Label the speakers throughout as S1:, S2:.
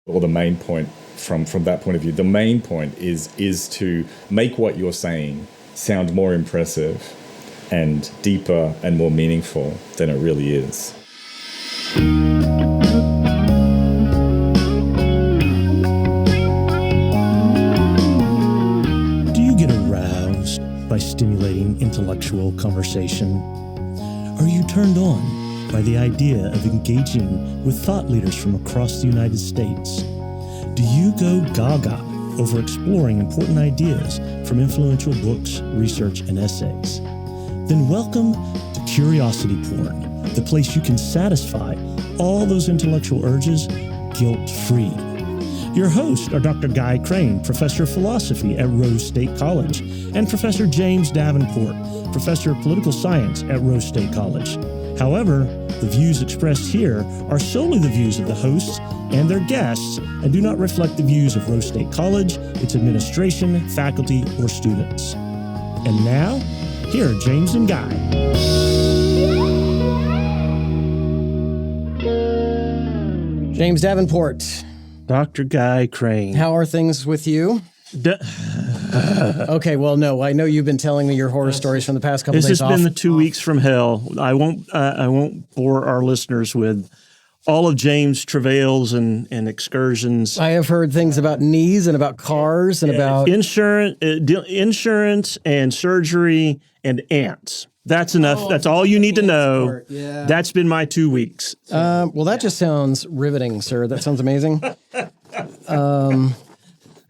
S1: or the main point from that point of view, the main point is to make what you're saying sound more impressive and deeper and more meaningful than it really is.
S2: Do you get aroused by stimulating intellectual conversation? Are you turned on by the idea of engaging with thought leaders from across the United States? Do you go gaga over exploring important ideas from influential books, research, and essays? Then welcome to Curiosity Porn, the place you can satisfy all those intellectual urges guilt-free. Your hosts are Dr. Guy Crane, Professor of Philosophy at Rose State College, and Professor James Davenport, Professor of Political Science at Rose State College. However, the views expressed here are solely the views of the hosts and their guests and do not reflect the views of Rose State College, its administration, faculty, or students. And now, here are James and Guy.
S3: James Davenport.
S2: Dr. Guy Crane.
S3: How are things with you? Okay, well, no, I know you've been telling me your horror stories from the past couple days.
S2: This has been the 2 weeks from hell. I won't bore our listeners with all of James' travails and excursions.
S3: I have heard things about knees and about cars and about
S2: insurance and surgery and ants. That's enough. That's all you need to know.
S3: Yeah.
S2: That's been my 2 weeks.
S3: Well, that just sounds riveting, sir. That sounds amazing.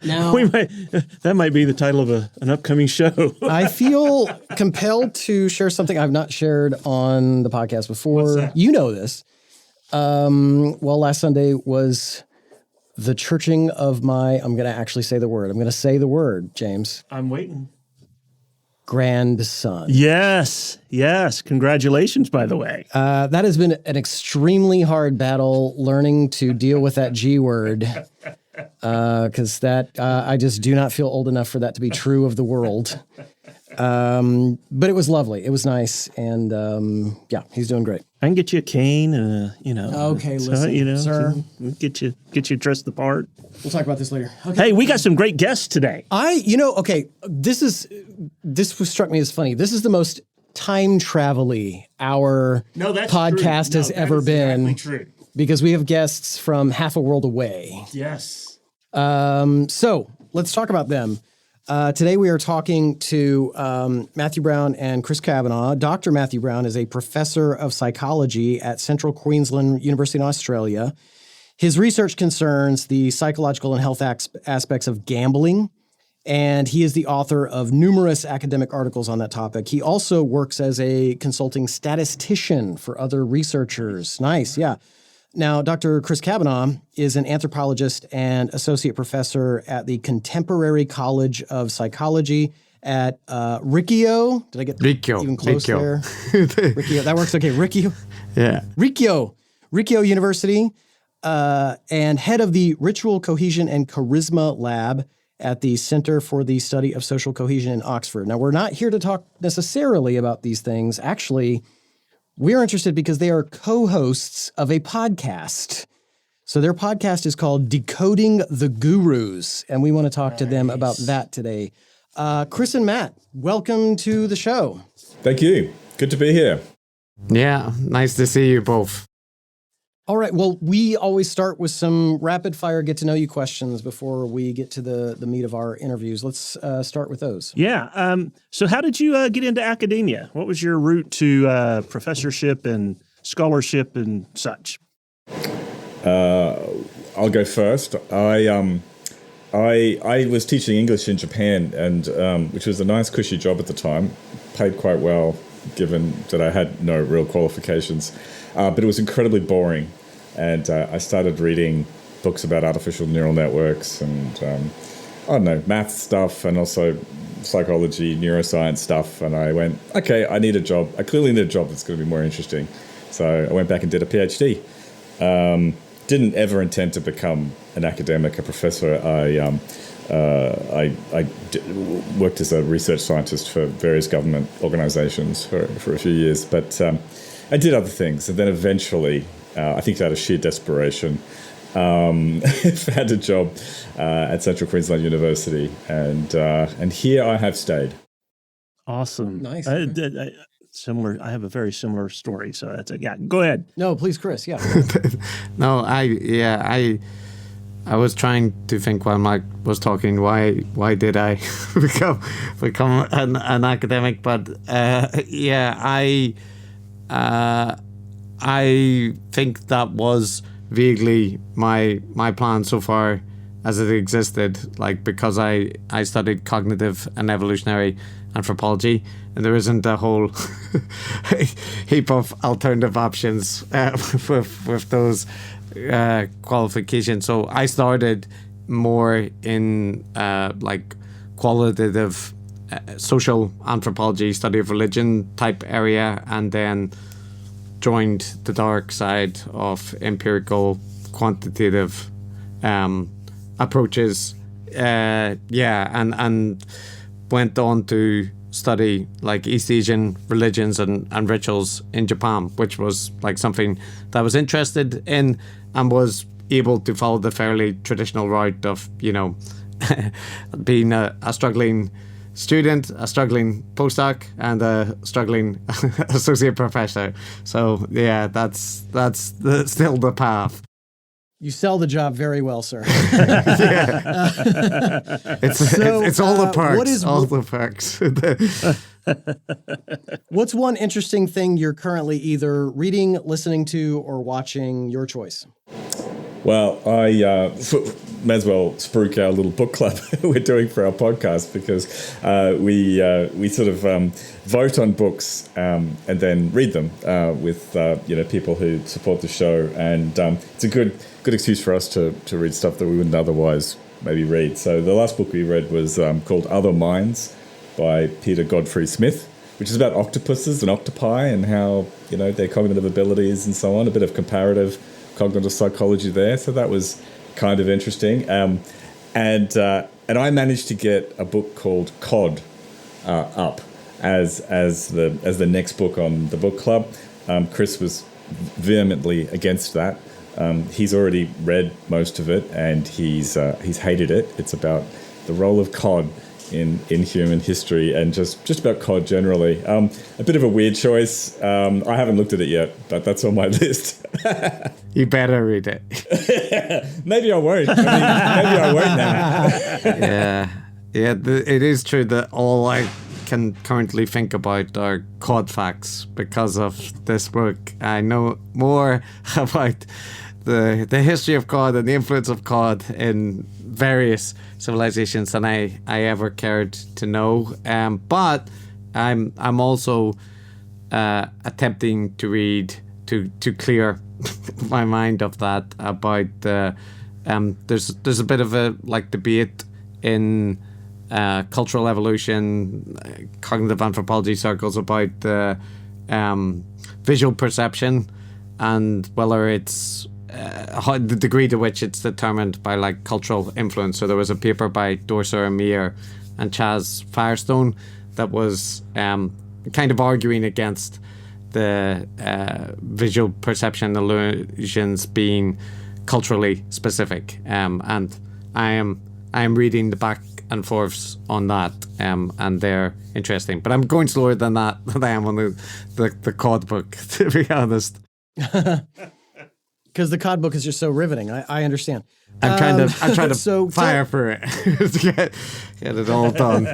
S3: Now,
S2: that might be the title of an upcoming show.
S3: I feel compelled to share something I've not shared on the podcast before.
S2: What's that?
S3: You know this. Well, last Sunday was the churching of I'm going to actually say the word. I'm going to say the word, James.
S2: I'm waiting.
S3: Grandson.
S2: Yes. Congratulations, by the way.
S3: That has been an extremely hard battle learning to deal with that G word. Because I just do not feel old enough for that to be true of the world. But it was lovely. It was nice. And yeah, he's doing great.
S2: I can get you a cane and
S3: Okay, listen, sir.
S2: Get you dressed the part.
S3: We'll talk about this later. Okay.
S2: Hey, we got some great guests today.
S3: This struck me as funny. This is the most time travel-y our podcast has ever been.
S2: Exactly true.
S3: Because we have guests from half a world away.
S2: Yes.
S3: So let's talk about them. Today we are talking to Matthew Browne and Chris Kavanagh. Dr. Matthew Browne is a professor of psychology at Central Queensland University in Australia. His research concerns the psychological and health aspects of gambling, and he is the author of numerous academic articles on that topic. He also works as a consulting statistician for other researchers. Nice, yeah. Now, Dr. Chris Kavanagh is an anthropologist and associate professor at the Contemporary College of Psychology at Riccio. Did I get even close there? Riccio. That works okay. Riccio.
S4: Yeah.
S3: Riccio University, and head of the Ritual Cohesion and Charisma Lab at the Center for the Study of Social Cohesion in Oxford. Now, we're not here to talk necessarily about these things. Actually, we're interested because they are co-hosts of a podcast. So their podcast is called Decoding the Gurus, and we want to talk to them about that today. Chris and Matt, welcome to the show.
S1: Thank you. Good to be here.
S4: Yeah, nice to see you both.
S3: All right. Well, we always start with some rapid-fire get-to-know-you questions before we get to the meat of our interviews. Let's start with those.
S2: Yeah. So how did you get into academia? What was your route to professorship and scholarship and such?
S1: I'll go first. I was teaching English in Japan, and which was a nice, cushy job at the time. Paid quite well, given that I had no real qualifications. But it was incredibly boring. And I started reading books about artificial neural networks and, math stuff and also psychology, neuroscience stuff. And I went, okay, I need a job. I clearly need a job that's going to be more interesting. So I went back and did a PhD. Didn't ever intend to become an academic, a professor. I worked as a research scientist for various government organizations for a few years. But I did other things. And then eventually, I think out of sheer desperation, found a job at Central Queensland University, and here I have stayed.
S2: Awesome.
S3: Nice.
S2: Similar. I have a very similar story. So that's it. Yeah. Go ahead.
S3: No, please, Chris. Yeah.
S4: No, I was trying to think while Mike was talking. Why did I become an academic? But I think that was vaguely my plan so far as it existed. Like, because I studied cognitive and evolutionary anthropology, and there isn't a whole heap of alternative options with those qualifications. So I started more in like qualitative social anthropology, study of religion type area, and then joined the dark side of empirical quantitative approaches. And went on to study like East Asian religions and rituals in Japan, which was like something that I was interested in, and was able to follow the fairly traditional route of, being a struggling student, a struggling postdoc, and a struggling associate professor. So yeah, that's still the path.
S3: You sell the job very well, sir.
S4: It's all the perks. All the perks.
S3: What's one interesting thing you're currently either reading, listening to, or watching? Your choice.
S1: Well, I may as well spruik our little book club we're doing for our podcast, because we sort of vote on books and then read them with people who support the show, and it's a good excuse for us to read stuff that we wouldn't otherwise maybe read. So the last book we read was called Other Minds by Peter Godfrey Smith, which is about octopuses and octopi and how their cognitive abilities and so on. A bit of comparative cognitive psychology there, so that was kind of interesting. And I managed to get a book called Cod up as the next book on the book club. Chris was vehemently against that. He's already read most of it, and he's hated it. It's about the role of cod in human history, and just about cod generally. A bit of a weird choice. I haven't looked at it yet, but that's on my list.
S4: You better read it.
S1: Maybe I won't. Maybe I won't now.
S4: It is true that all I can currently think about are cod facts because of this book. I know more about the history of cod and the influence of cod in various civilizations than I ever cared to know. But I'm also attempting to read to clear my mind of that about there's a bit of a debate in cultural evolution, cognitive anthropology circles about the visual perception and whether it's the degree to which it's determined by cultural influence. So there was a paper by Dorser Amir and Chaz Firestone that was kind of arguing against the visual perception illusions being culturally specific, and I am reading the back and forths on that, and they're interesting. But I'm going slower than that than I am on the cod book, to be honest.
S3: Because the cod book is just so riveting. I understand.
S4: I'm trying to fire for it to get it all done.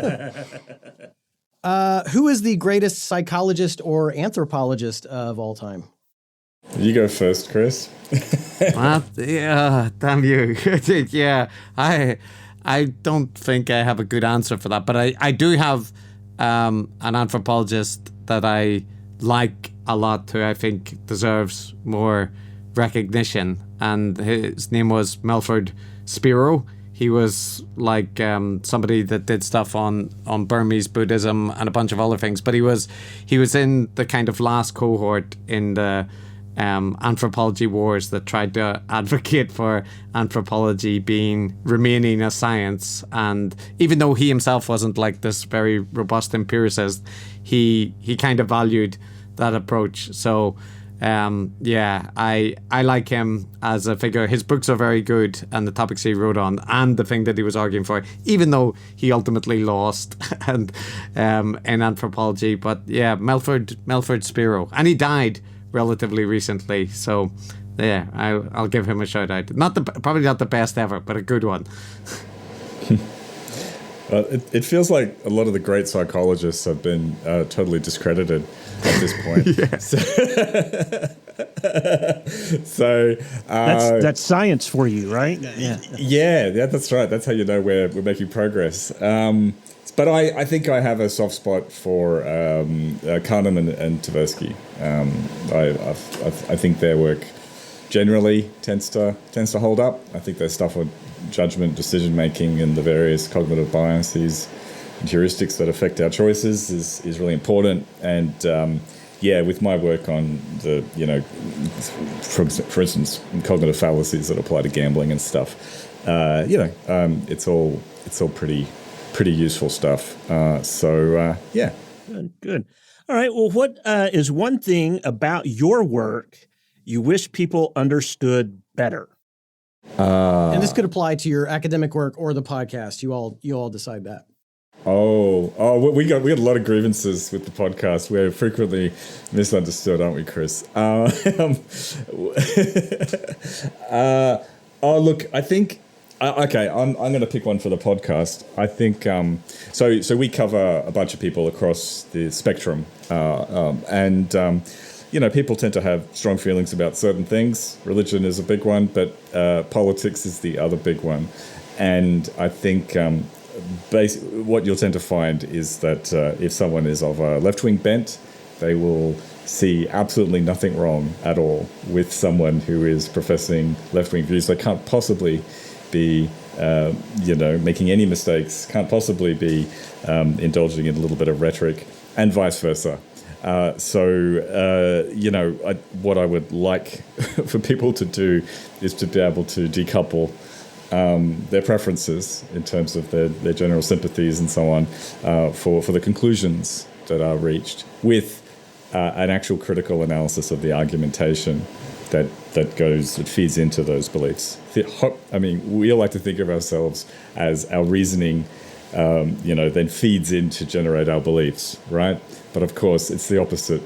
S3: Who is the greatest psychologist or anthropologist of all time?
S1: You go first, Chris.
S4: Yeah, damn you. Yeah, I don't think I have a good answer for that, but I do have an anthropologist that I like a lot, who I think deserves more recognition, and his name was Melford Spiro. He was somebody that did stuff on Burmese Buddhism and a bunch of other things, but he was in the kind of last cohort in the anthropology wars that tried to advocate for anthropology remaining a science. And even though he himself wasn't this very robust empiricist, he kind of valued that approach. So I like him as a figure. His books are very good, and the topics he wrote on, and the thing that he was arguing for, even though he ultimately lost and in anthropology. But yeah, Melford Spiro, and he died relatively recently. So yeah, I'll give him a shout out. Probably not the best ever, but a good one.
S1: It feels like a lot of the great psychologists have been totally discredited at this point. So
S2: that's science for you, right?
S1: Yeah, that's right. That's how you know we're making progress. But I think I have a soft spot for Kahneman and Tversky. I think their work generally tends to hold up. I think their stuff on judgment, decision making, and the various cognitive biases and heuristics that affect our choices is really important. And with my work on the for instance cognitive fallacies that apply to gambling and stuff, it's all pretty useful stuff.
S2: Good. All right. Well, what is one thing about your work you wish people understood better?
S3: And this could apply to your academic work or the podcast. You all decide that.
S1: We had a lot of grievances with the podcast. We're frequently misunderstood, aren't we, Chris? Look, I think. Okay, I'm going to pick one for the podcast. I think so we cover a bunch of people across the spectrum, people tend to have strong feelings about certain things. Religion is a big one, but politics is the other big one. And I think what you'll tend to find is that if someone is of a left-wing bent, they will see absolutely nothing wrong at all with someone who is professing left-wing views. They can't possibly be, making any mistakes, can't possibly be indulging in a little bit of rhetoric, and vice versa. What I would like for people to do is to be able to decouple their preferences in terms of their general sympathies and so on for the conclusions that are reached with an actual critical analysis of the argumentation that feeds into those beliefs. I mean, we all like to think of ourselves as our reasoning, then feeds in to generate our beliefs, right? But of course, it's the opposite,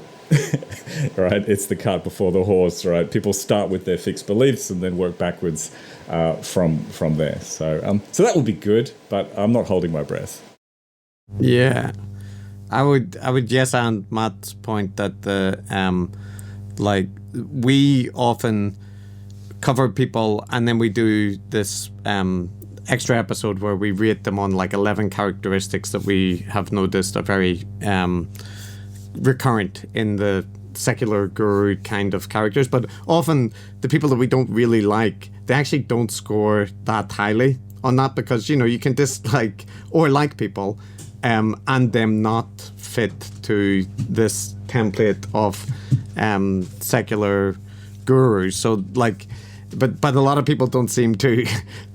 S1: right? It's the cart before the horse, right? People start with their fixed beliefs and then work backwards from there. So that would be good, but I'm not holding my breath.
S4: Yeah, I would yes and Matt's point that we often cover people and then we do this extra episode where we rate them on 11 characteristics that we have noticed are very recurrent in the secular guru kind of characters. But often the people that we don't really like, they actually don't score that highly on that because, you can dislike or like people and them not fit to this template of secular gurus. So but a lot of people don't seem to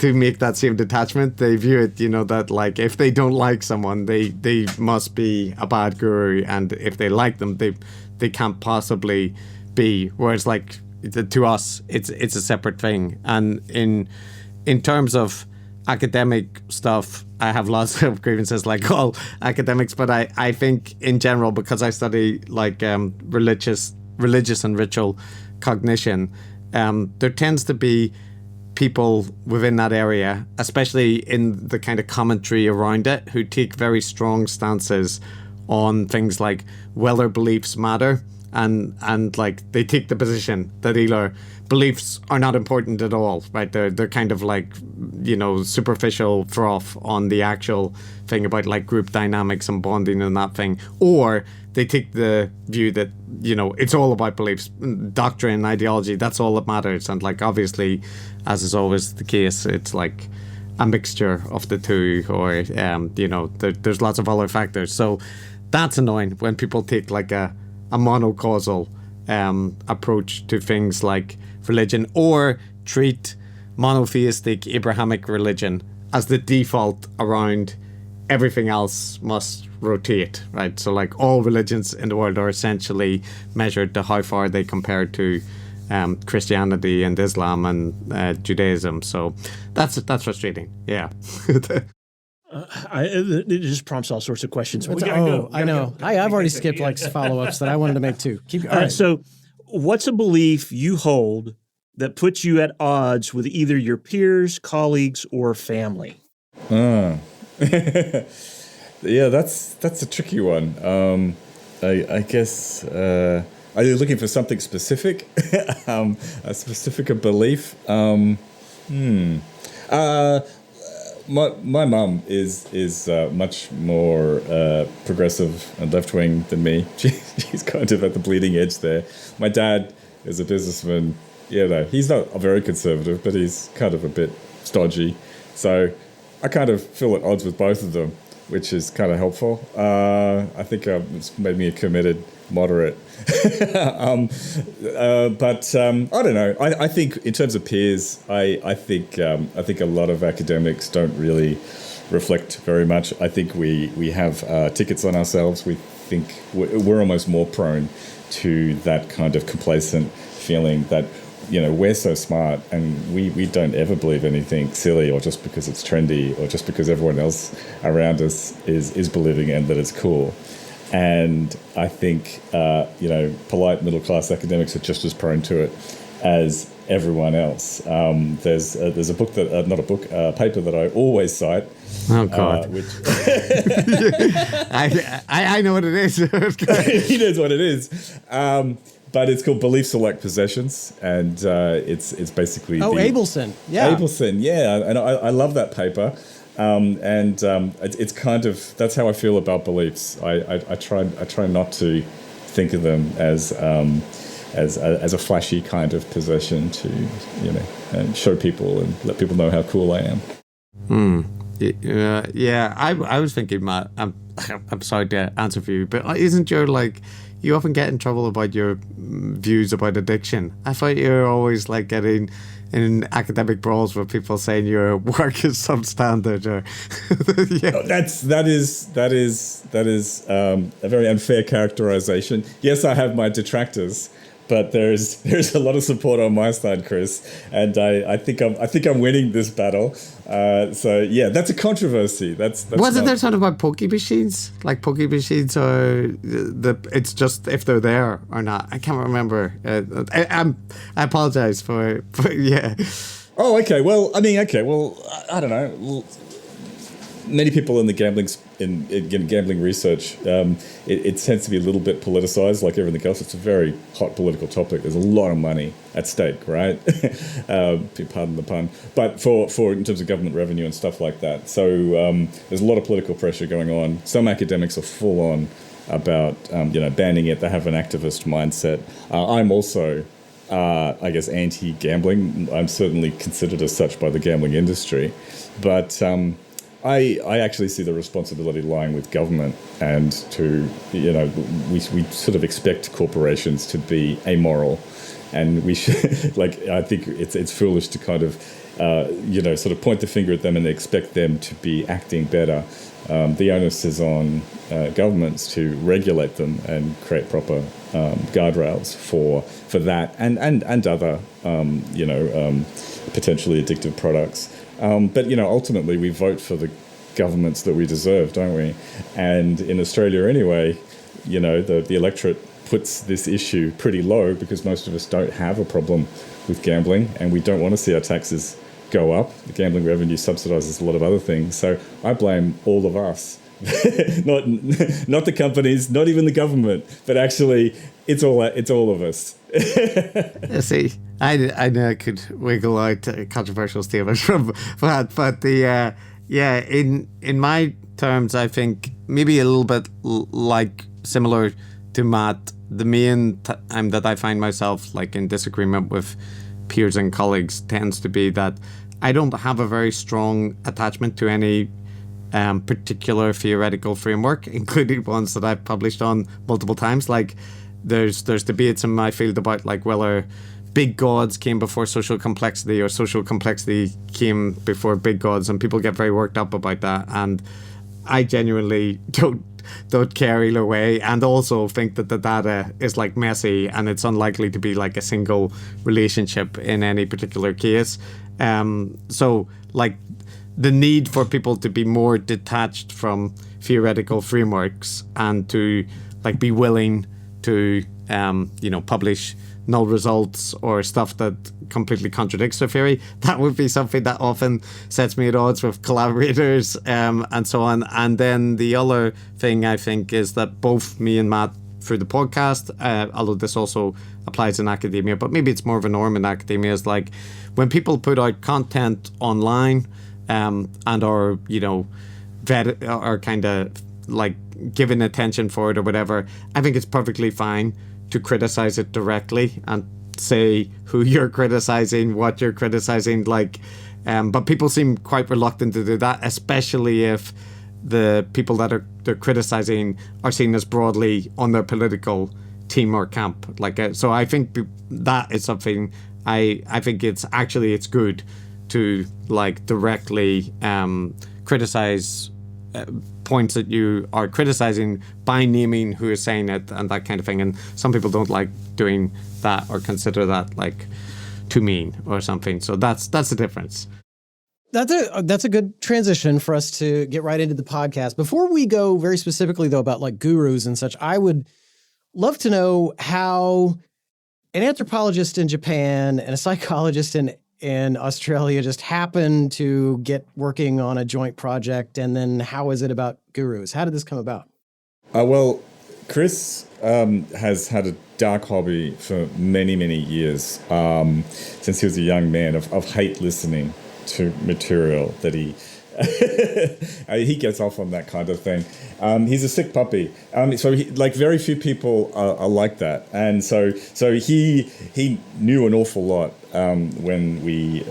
S4: make that same detachment. They view it, that if they don't like someone, they must be a bad guru, and if they like them, they can't possibly be. Whereas to us, it's a separate thing. And in terms of academic stuff, I have lots of grievances like all academics, but I think in general, because I study religious and ritual cognition, there tends to be people within that area, especially in the kind of commentary around it, who take very strong stances on things like whether beliefs matter, and they take the position that either beliefs are not important at all, right? They're kind of superficial froth on the actual thing about group dynamics and bonding and that thing, or they take the view that it's all about beliefs, doctrine, ideology, that's all that matters. And obviously, as is always the case, it's a mixture of the two, or there's lots of other factors. So that's annoying when people take a monocausal approach to things like religion, or treat monotheistic Abrahamic religion as the default around everything else must rotate, right? So like all religions in the world are essentially measured to how far they compare to Christianity and Islam and Judaism. So that's frustrating. Yeah.
S2: It just prompts all sorts of questions. We gotta go.
S3: I know. I've already skipped like follow-ups that I wanted to make too.
S2: All right. So what's a belief you hold that puts you at odds with either your peers, colleagues, or family?
S1: Yeah, that's a tricky one. I guess, are you looking for something specific? A specific belief? My mum is much more progressive and left-wing than me. She's kind of at the bleeding edge there. My dad is a businessman. He's not very conservative, but he's kind of a bit stodgy. So I kind of feel at odds with both of them, which is kind of helpful. I think it's made me a committed moderate. But I don't know. I think in terms of peers, I think a lot of academics don't really reflect very much. I think we have tickets on ourselves. We think we're almost more prone to that kind of complacent feeling that we're so smart and we don't ever believe anything silly or just because it's trendy or just because everyone else around us is believing it and that it's cool. And I think, polite middle-class academics are just as prone to it as everyone else. There's a book a paper that I always cite.
S4: Oh, God.
S1: Which
S4: I know what it is.
S1: He knows what it is. But it's called Beliefs Are Like Possessions, and it's basically
S3: Abelson, yeah,
S1: and I love that paper, it's kind of that's how I feel about beliefs. I try not to think of them as a flashy kind of possession to and show people and let people know how cool I am.
S4: Yeah, I was thinking, Matt. I'm sorry to answer for you, but isn't your you often get in trouble about your views about addiction? I thought you were always getting in academic brawls with people saying your work is substandard or
S1: yeah. That is a very unfair characterization. Yes, I have my detractors, but there's a lot of support on my side, Chris, and I think I'm winning this battle. So yeah, that's a controversy. That's
S4: wasn't there something about pokey machines? Like pokey machines are it's just if they're there or not. I can't remember. I apologize for yeah.
S1: Oh, okay. Well, I don't know. Well, many people in the gambling research, it tends to be a little bit politicized, like everything else. It's a very hot political topic. There's a lot of money at stake, right? Pardon the pun. But for in terms of government revenue and stuff like that. So there's a lot of political pressure going on. Some academics are full on about banning it. They have an activist mindset. I'm also I guess anti-gambling. I'm certainly considered as such by the gambling industry, but I actually see the responsibility lying with government, and to we sort of expect corporations to be amoral, and we should I think it's foolish to kind of sort of point the finger at them and expect them to be acting better. The onus is on governments to regulate them and create proper guardrails for that and other potentially addictive products. But ultimately we vote for the governments that we deserve, don't we? And in Australia anyway, the electorate puts this issue pretty low because most of us don't have a problem with gambling and we don't want to see our taxes go up. The gambling revenue subsidizes a lot of other things. So I blame all of us. not the companies, not even the government, but actually it's all of us.
S4: See, I know I could wiggle out controversial statements from that, but in my terms, I think maybe a little bit similar to Matt. The main time that I find myself in disagreement with peers and colleagues tends to be that I don't have a very strong attachment to any particular theoretical framework, including ones that I've published on multiple times. There's debates in my field about whether big gods came before social complexity or social complexity came before big gods, and people get very worked up about that. And I genuinely don't care either way, and also think that the data is like messy and it's unlikely to be like a single relationship in any particular case. So like the need for people to be more detached from theoretical frameworks and to like be willing to publish null results or stuff that completely contradicts the theory, that would be something that often sets me at odds with collaborators and so on. And then the other thing I think is that both me and Matt through the podcast, although this also applies in academia, but maybe it's more of a norm in academia, is like when people put out content online and are, vet or kind of like given attention for it or whatever, I think it's perfectly fine to criticize it directly and say who you're criticizing, what you're criticizing, but people seem quite reluctant to do that, especially if the people that they're criticizing are seen as broadly on their political team or camp. So I think that is something I think it's good to like directly criticize points that you are criticizing by naming who is saying it and that kind of thing. And some people don't like doing that or consider that like too mean or something. So that's the difference.
S3: That's a good transition for us to get right into the podcast. Before we go very specifically though about like gurus and such, I would love to know how an anthropologist in Japan and a psychologist in Australia just happened to get working on a joint project, and then how is it about gurus? How did this come about?
S1: Well, Chris has had a dark hobby for many, many years, since he was a young man, of hate listening to material that he gets off on that kind of thing. He's a sick puppy. So very few people are like that. And so he knew an awful lot when we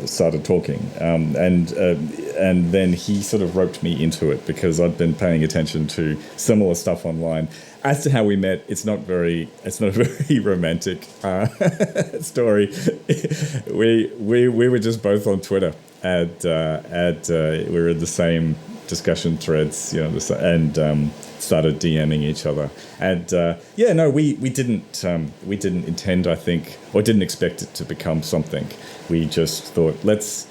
S1: started talking. And then he sort of roped me into it because I'd been paying attention to similar stuff online. As to how we met, it's not a very romantic story. We were just both on Twitter. We were in the same discussion threads, and started DMing each other. And we didn't intend, I think, or didn't expect it to become something. We just thought let's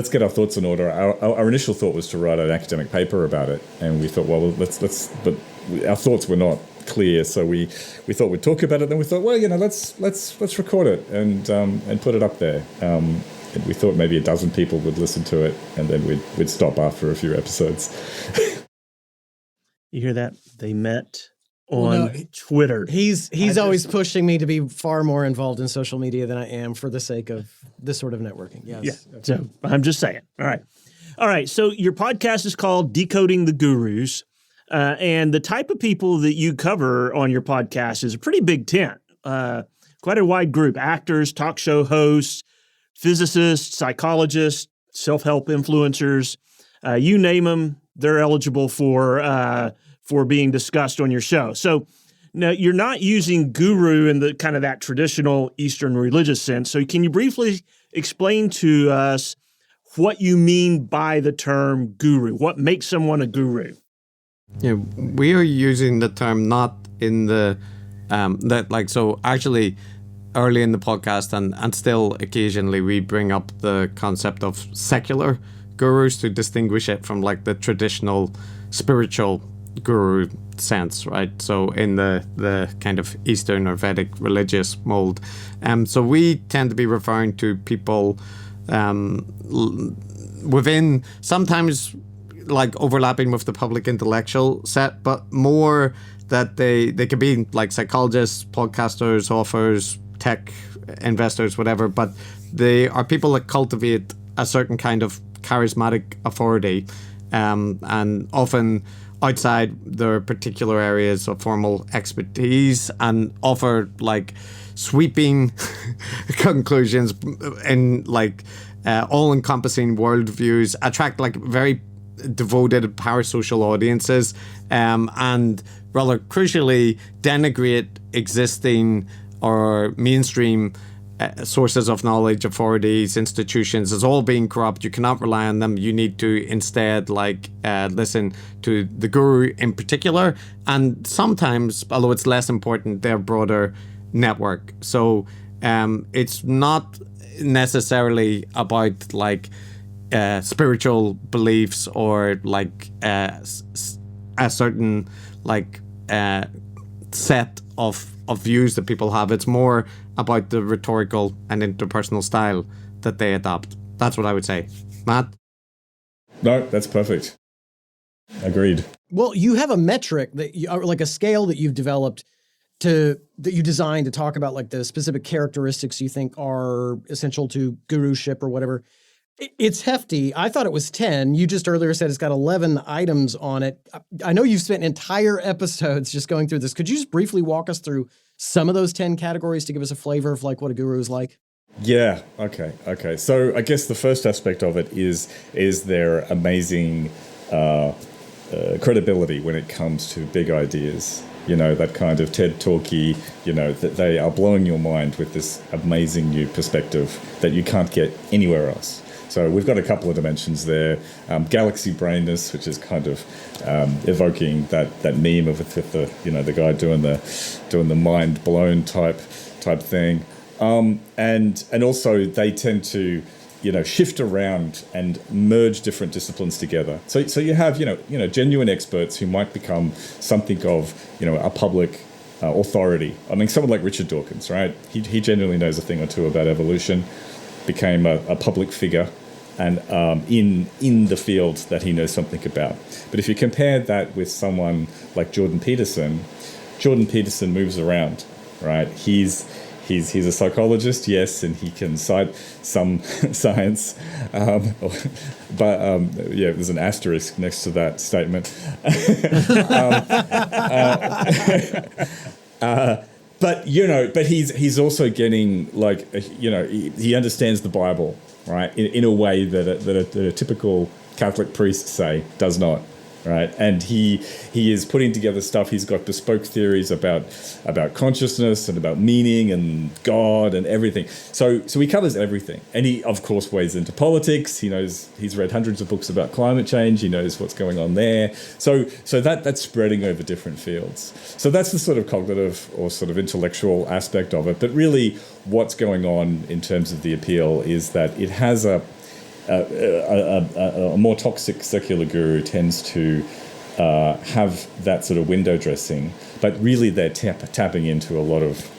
S1: get our thoughts in order. Our initial thought was to write an academic paper about it, and we thought, well, but our thoughts were not clear, so we thought we'd talk about it. Then we thought, well, let's record it and put it up there. And we thought maybe a dozen people would listen to it, and then we'd stop after a few episodes.
S2: You hear that? They met on Twitter.
S3: He's always pushing me to be far more involved in social media than I am for the sake of this sort of networking. Yes.
S2: Yeah. So I'm just saying. All right. So your podcast is called Decoding the Gurus. And the type of people that you cover on your podcast is a pretty big tent, quite a wide group: actors, talk show hosts, physicists, psychologists, self-help influencers, you name them, they're eligible for being discussed on your show. So now you're not using guru in the kind of that traditional Eastern religious sense. So can you briefly explain to us what you mean by the term guru? What makes someone a guru?
S4: Yeah, we are using the term not in the so actually early in the podcast and still occasionally we bring up the concept of secular gurus to distinguish it from like the traditional spiritual guru sense, right? So in the kind of Eastern or Vedic religious mold. So we tend to be referring to people within, sometimes like overlapping with the public intellectual set, but more that they could be like psychologists, podcasters, authors, tech investors, whatever, but they are people that cultivate a certain kind of charismatic authority, and often outside their particular areas of formal expertise, and offer like sweeping conclusions in like all-encompassing worldviews, attract like very devoted parasocial audiences, and rather crucially denigrate existing or mainstream sources of knowledge, authorities, institutions, is all being corrupt. You cannot rely on them. You need to instead listen to the guru in particular, and sometimes, although it's less important, their broader network. So it's not necessarily about spiritual beliefs or a certain set of views that people have. It's more about the rhetorical and interpersonal style that they adopt. That's what I would say. Matt?
S1: No, that's perfect. Agreed.
S3: Well, you have a metric that a scale that you've developed that you designed to talk about the specific characteristics you think are essential to guruship or whatever. It's hefty. I thought it was 10. You just earlier said it's got 11 items on it. I know you've spent entire episodes just going through this. Could you just briefly walk us through some of those 10 categories to give us a flavor of what a guru is like?
S1: Yeah. Okay. So I guess the first aspect of it is their amazing credibility when it comes to big ideas. That kind of TED talky, that they are blowing your mind with this amazing new perspective that you can't get anywhere else. So we've got a couple of dimensions there. Galaxy brainness, which is kind of evoking that meme of the guy doing the mind blown type thing. And also they tend to shift around and merge different disciplines together. So you have genuine experts who might become something of a public authority. I mean, someone like Richard Dawkins, right? He genuinely knows a thing or two about evolution. Became a public figure, and in the field that he knows something about. But if you compare that with someone like Jordan Peterson moves around, right? He's a psychologist, yes, and he can cite some science, but there's an asterisk next to that statement. But he's also getting he understands the Bible, right, in a way that a typical Catholic priest, say, does not. Right, and he is putting together stuff. He's got bespoke theories about consciousness and about meaning and God and everything. So he covers everything, and he of course wades into politics. He's read hundreds of books about climate change. He knows what's going on there. So that's spreading over different fields. So that's the sort of cognitive or sort of intellectual aspect of it. But really, what's going on in terms of the appeal is that it has a more toxic secular guru tends to have that sort of window dressing, but really they're tapping into a lot of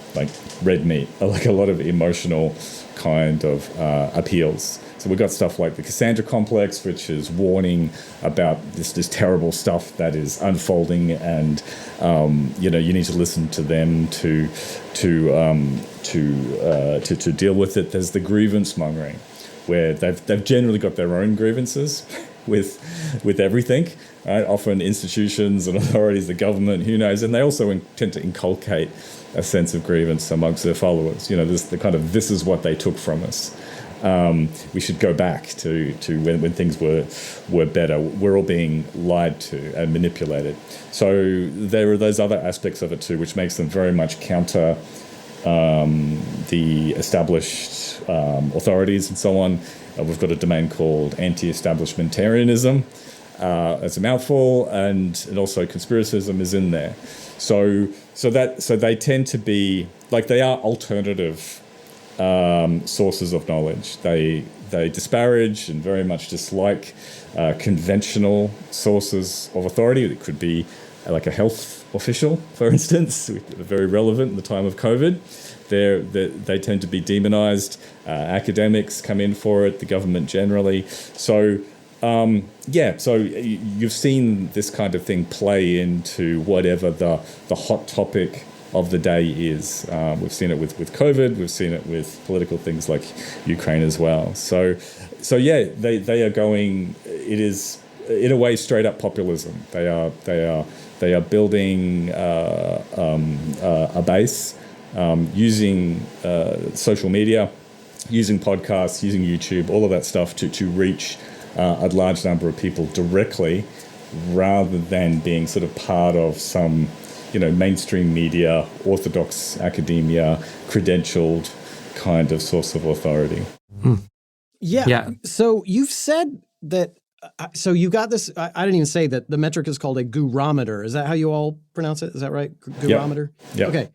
S1: red meat, a lot of emotional kind of appeals. So we've got stuff like the Cassandra complex, which is warning about this terrible stuff that is unfolding, and you need to listen to them to deal with it. There's the grievance mongering, where they've generally got their own grievances with everything, right? Often institutions and authorities, the government, who knows, and they also tend to inculcate a sense of grievance amongst their followers. This is what they took from us. We should go back to when things were better. We're all being lied to and manipulated. So there are those other aspects of it too, which makes them very much counter the established authorities and so on. We've got a domain called anti-establishmentarianism. It's a mouthful, and also conspiracism is in there. So they tend to be they are alternative sources of knowledge. They disparage and very much dislike conventional sources of authority. It could be like a health official, for instance, very relevant in the time of COVID. They tend to be demonized. Academics come in for it, the government generally. So you've seen this kind of thing play into whatever the hot topic of the day is. We've seen it with COVID. We've seen it with political things like Ukraine as well. So they are going. It is in a way straight up populism. They are building a base using social media, using podcasts, using YouTube, all of that stuff to reach a large number of people directly, rather than being sort of part of some mainstream media, orthodox academia, credentialed kind of source of authority.
S3: Yeah. So you've said that. So you got this. I didn't even say that the metric is called a gurometer. Is that how you all pronounce it? Is that right? Gurometer.
S1: Yeah.
S3: Okay.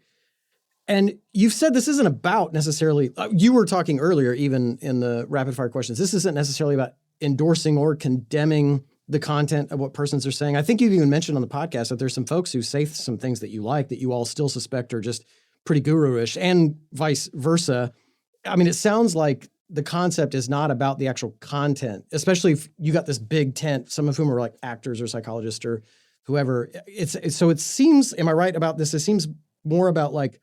S3: And you've said this isn't about necessarily. You were talking earlier, even in the rapid fire questions. This isn't necessarily about endorsing or condemning the content of what persons are saying. I think you've even mentioned on the podcast that there's some folks who say some things that you like that you all still suspect are just pretty guru-ish, and vice versa. I mean, it sounds like the concept is not about the actual content, especially if you got this big tent, some of whom are like actors or psychologists or whoever. So it seems, am I right about this? It seems more about like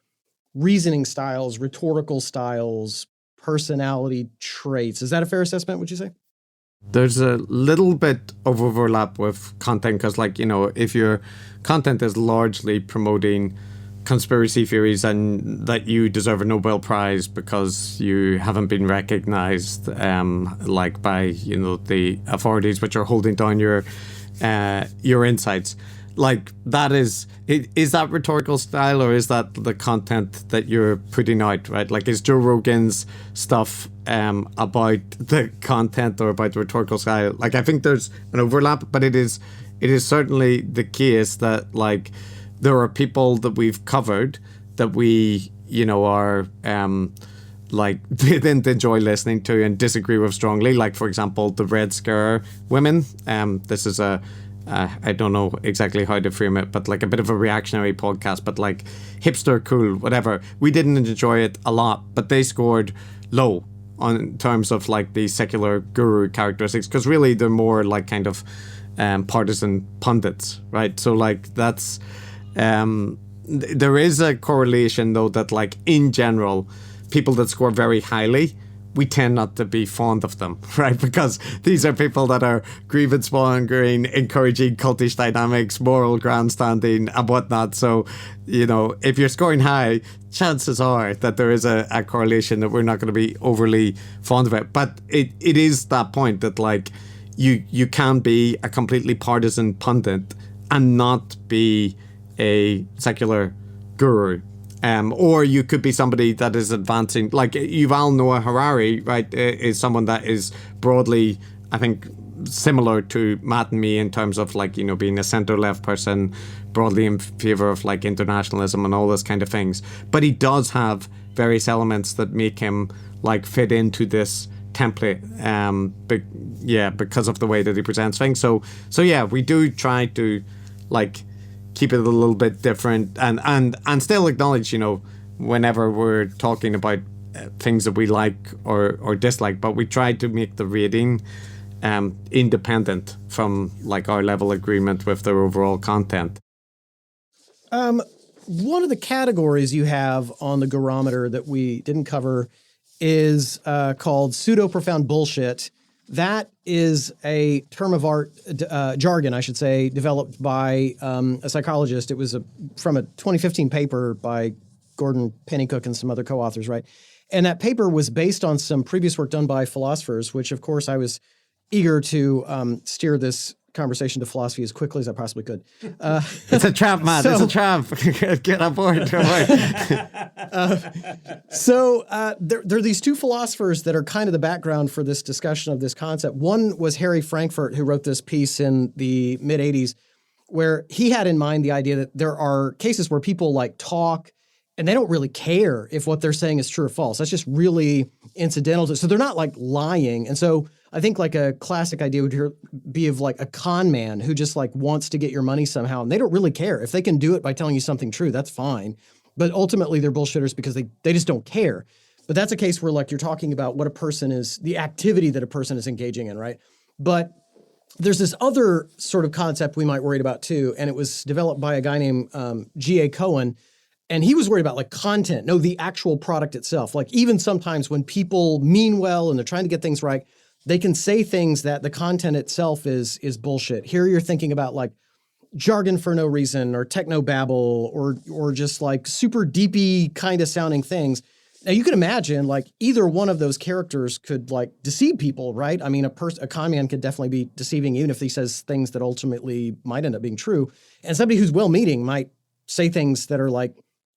S3: reasoning styles, rhetorical styles, personality traits. Is that a fair assessment, would you say?
S4: There's a little bit of overlap with content because, like, you know, if your content is largely promoting conspiracy theories and that you deserve a Nobel Prize because you haven't been recognized, like by, you know, the authorities which are holding down your insights, like that is that rhetorical style, or is that the content that you're putting out, right? Like, is Joe Rogan's stuff about the content or about the rhetorical style? Like, I think there's an overlap, but it is certainly the case that, like, there are people that we've covered that we, you know, are like didn't enjoy listening to and disagree with strongly. Like, for example, the Red Scare women. This is I don't know exactly how to frame it, but like a bit of a reactionary podcast, but like hipster cool, whatever. We didn't enjoy it a lot, but they scored low in terms of like the secular guru characteristics, because really they're more like kind of partisan pundits, right? So like that's there is a correlation though that, like, in general, people that score very highly, we tend not to be fond of them, right? Because these are people that are grievance mongering, encouraging cultish dynamics, moral grandstanding and whatnot. So, you know, if you're scoring high, chances are that there is a correlation that we're not going to be overly fond of it. But it is that point that, like, you can be a completely partisan pundit and not be a secular guru. Or you could be somebody that is advancing, like Yuval Noah Harari, right, is someone that is broadly, I think, similar to Matt and me in terms of, like, you know, being a center-left person, broadly in favor of, like, internationalism and all those kind of things. But he does have various elements that make him, like, fit into this template, because of the way that he presents things. So yeah, we do try to, like, keep it a little bit different and still acknowledge, you know, whenever we're talking about things that we like or dislike, but we try to make the rating independent from, like, our level of agreement with their overall content.
S3: One of the categories you have on the gurometer that we didn't cover is called pseudo-profound bullshit. That is a term of art, jargon, I should say, developed by a psychologist. It was from a 2015 paper by Gordon Pennycook and some other co-authors, right? And that paper was based on some previous work done by philosophers, which, of course, I was eager to steer this conversation to philosophy as quickly as I possibly could.
S4: It's a trap, Matt. It's a trap. Get on board.
S3: There are these two philosophers that are kind of the background for this discussion of this concept. One was Harry Frankfurt, who wrote this piece in the mid-'80s, where he had in mind the idea that there are cases where people, like, talk and they don't really care if what they're saying is true or false. That's just really incidental. So they're not, like, lying. And so I think, like, a classic idea would be of, like, a con man who just, like, wants to get your money somehow, and they don't really care. If they can do it by telling you something true, that's fine. But ultimately, they're bullshitters because they just don't care. But that's a case where, like, you're talking about what a person is, the activity that a person is engaging in, right? But there's this other sort of concept we might worry about too, and it was developed by a guy named G.A. Cohen. And he was worried about, like, content, the actual product itself. Like, even sometimes when people mean well and they're trying to get things right, they can say things that the content itself is bullshit. Here you're thinking about, like, jargon for no reason or techno-babble or just, like, super deepy kind of sounding things. Now, you can imagine, like, either one of those characters could, like, deceive people, right? I mean, a con man could definitely be deceiving even if he says things that ultimately might end up being true. And somebody who's well-meaning might say things that are, like,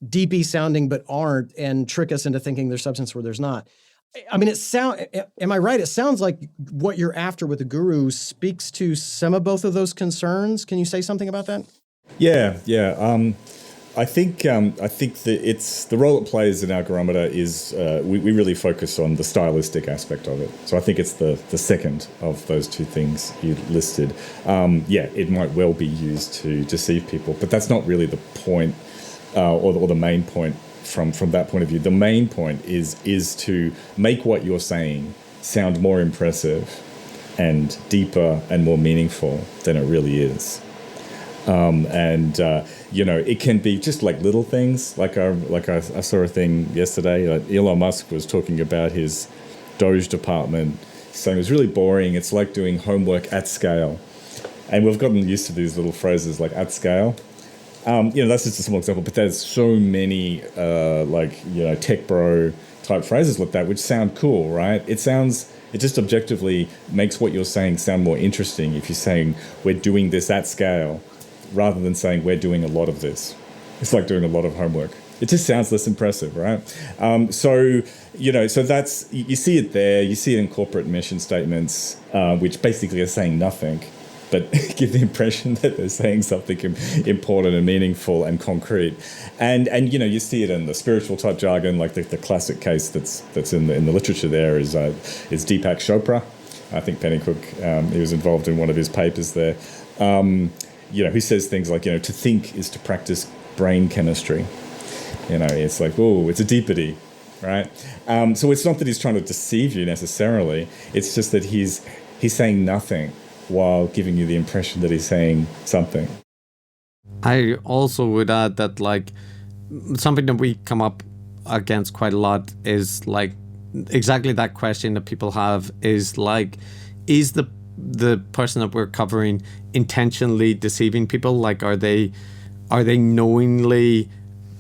S3: deepy sounding but aren't, and trick us into thinking there's substance where there's not. I mean, am I right? It sounds like what you're after with the guru speaks to some of both of those concerns. Can you say something about that?
S1: Yeah. I think that it's the role it plays in our Garometer is we really focus on the stylistic aspect of it. So I think it's the second of those two things you listed. It might well be used to deceive people, but that's not really the point or the main point from that point of view. The main point is to make what you're saying sound more impressive and deeper and more meaningful than it really is. It can be just like little things. Like I saw a thing yesterday. Elon Musk was talking about his Doge department, saying it was really boring. It's like doing homework at scale, and we've gotten used to these little phrases like at scale. That's just a small example, but there's so many tech bro type phrases like that, which sound cool, right? It just objectively makes what you're saying sound more interesting if you're saying we're doing this at scale, rather than saying we're doing a lot of this. It's like doing a lot of homework. It just sounds less impressive, right? So that's, you see it there. You see it in corporate mission statements, which basically are saying nothing, but give the impression that they're saying something important and meaningful and concrete. And you see it in the spiritual type jargon, like the classic case that's in the literature there is Deepak Chopra. I think Pennycook, he was involved in one of his papers there. Who says things like, to think is to practice brain chemistry. It's like, oh, it's a deepity, right? So it's not that he's trying to deceive you necessarily. It's just that he's saying nothing while giving you the impression that he's saying something.
S4: I also would add that, like, something that we come up against quite a lot is, like, exactly that question that people have is, like, is the person that we're covering intentionally deceiving people? Like, are they knowingly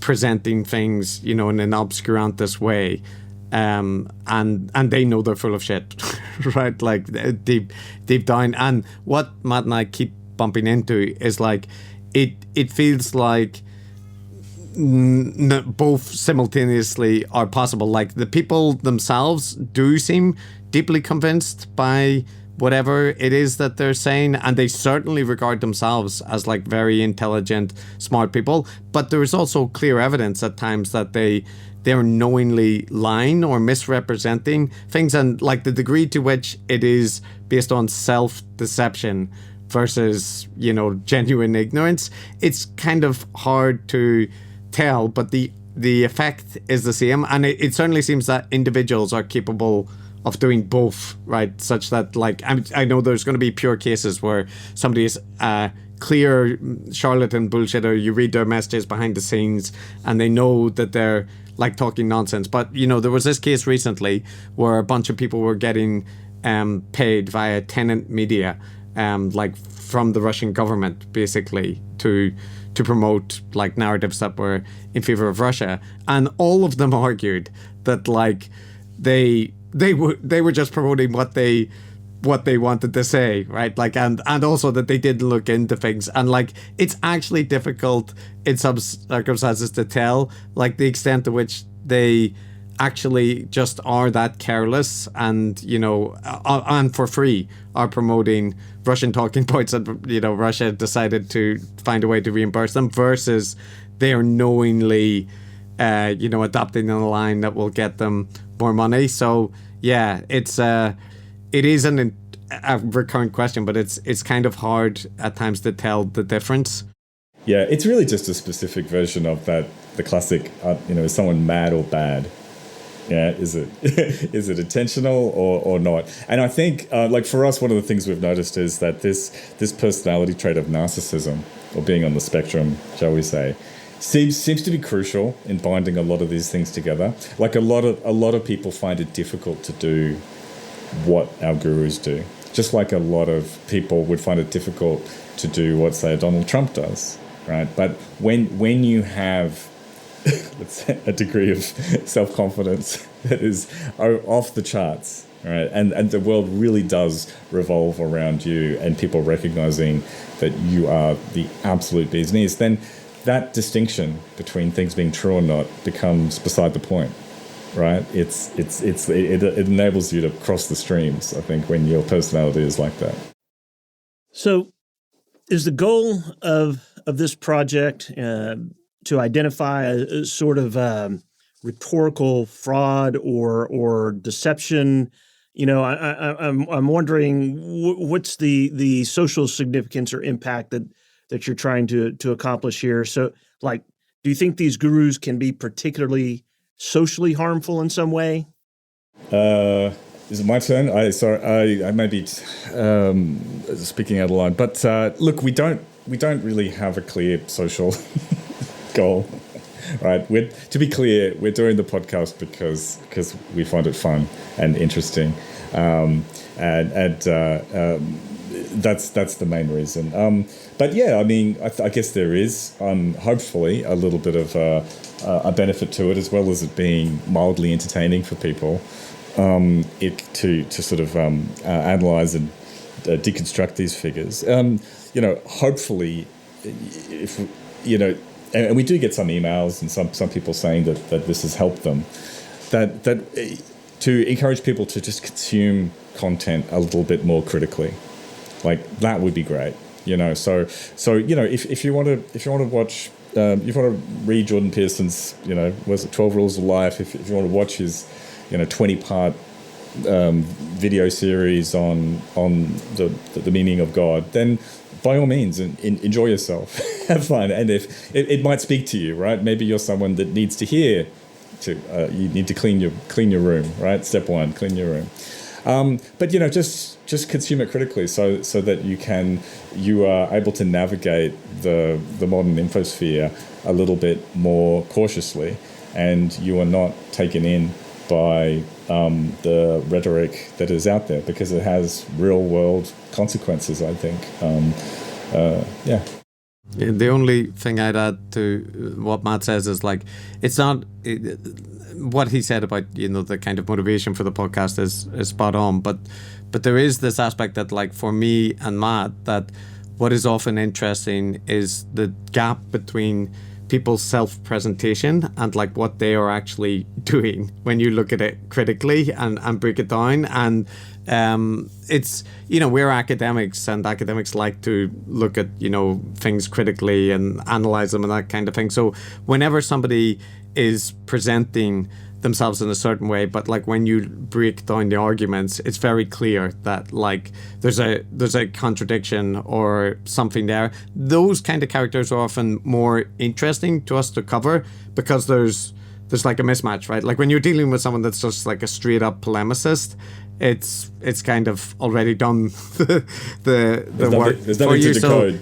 S4: presenting things, in an obscurantist way, and they know they're full of shit, right? Like deep down. And what Matt and I keep bumping into is like it feels like both simultaneously are possible. Like the people themselves do seem deeply convinced by whatever it is that they're saying, and they certainly regard themselves as like very intelligent, smart people, but there is also clear evidence at times that they're knowingly lying or misrepresenting things, and like the degree to which it is based on self-deception versus, genuine ignorance, it's kind of hard to tell, but the effect is the same, and it certainly seems that individuals are capable of doing both, right? Such that, like, I know there's going to be pure cases where somebody is clear charlatan bullshitter. You read their messages behind the scenes and they know that they're like talking nonsense. But, there was this case recently where a bunch of people were getting paid via tenant media, like from the Russian government, basically, to promote like narratives that were in favor of Russia. And all of them argued that, like, they were just promoting what they wanted to say, right? Like, and also that they didn't look into things, and like it's actually difficult in some circumstances to tell like the extent to which they actually just are that careless and and for free are promoting Russian talking points, and Russia decided to find a way to reimburse them, versus they are knowingly adopting a line that will get them more money. So yeah, it is a recurrent question, but it's kind of hard at times to tell the difference.
S1: Yeah, it's really just a specific version of the classic, is someone mad or bad? Yeah, is it intentional or not? And I think, like for us, one of the things we've noticed is that this personality trait of narcissism, or being on the spectrum, shall we say, seems to be crucial in binding a lot of these things together. Like a lot of people find it difficult to do what our gurus do, just like a lot of people would find it difficult to do what, say, Donald Trump does, right? But when you have let's say, a degree of self-confidence that is off the charts, right, and the world really does revolve around you, and people recognizing that you are the absolute bee's knees, then that distinction between things being true or not becomes beside the point, right? It enables you to cross the streams, I think, when your personality is like that.
S2: So is the goal of this project to identify a sort of rhetorical fraud or deception? You know, I'm wondering what's the social significance or impact that you're trying to accomplish here. So, like, do you think these gurus can be particularly socially harmful in some way?
S1: Is it my turn? I may be speaking out of line, but look, we don't really have a clear social goal, right? To be clear, we're doing the podcast because we find it fun and interesting, and that's the main reason. But yeah, I mean, I guess there is hopefully a little bit of a benefit to it, as well as it being mildly entertaining for people. To sort of analyze and deconstruct these figures. Hopefully, if and we do get some emails and some people saying that this has helped them. That to encourage people to just consume content a little bit more critically, like that would be great. If you want to watch. If you want to read Jordan Peterson's, was it 12 Rules of Life? If you want to watch his 20-part video series on the meaning of God, then by all means enjoy yourself, have fun, and if it might speak to you, right? Maybe you're someone that needs to hear. You need to clean your room, right? Step one, clean your room. But just consume it critically, so that you are able to navigate the modern infosphere a little bit more cautiously, and you are not taken in by the rhetoric that is out there, because it has real world consequences, I think. Yeah.
S4: The only thing I'd add to what Matt says is, like, it's not what he said about the kind of motivation for the podcast is spot on, but there is this aspect that, like, for me and Matt, that what is often interesting is the gap between people's self-presentation and like what they are actually doing when you look at it critically and break it down. And it's, we're academics, and academics like to look at, things critically and analyze them and that kind of thing. So whenever somebody is presenting themselves in a certain way, but like when you break down the arguments, it's very clear that like there's a contradiction or something there. Those kind of characters are often more interesting to us to cover, because there's like a mismatch, right? Like when you're dealing with someone that's just like a straight up polemicist, it's kind of already done the work
S1: there's nothing to decode.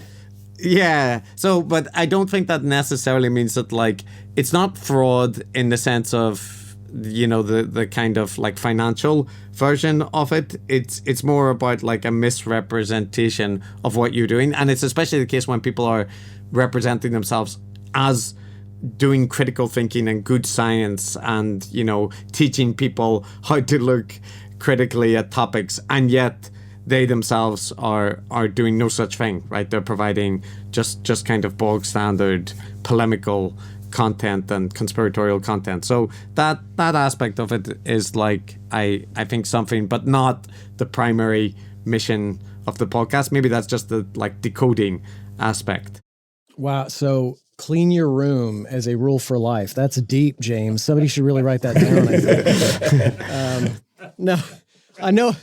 S4: Yeah. So, but I don't think that necessarily means that, like, it's not fraud in the sense of, the kind of like financial version of it. It's more about like a misrepresentation of what you're doing. And it's especially the case when people are representing themselves as doing critical thinking and good science and, teaching people how to look critically at topics, and yet they themselves are doing no such thing, right? They're providing just kind of bog standard polemical content and conspiratorial content. So that aspect of it is like, I think something, but not the primary mission of the podcast. Maybe that's just the like decoding aspect.
S3: Wow. So clean your room as a rule for life. That's deep, James. Somebody should really write that down, I think. No, I know.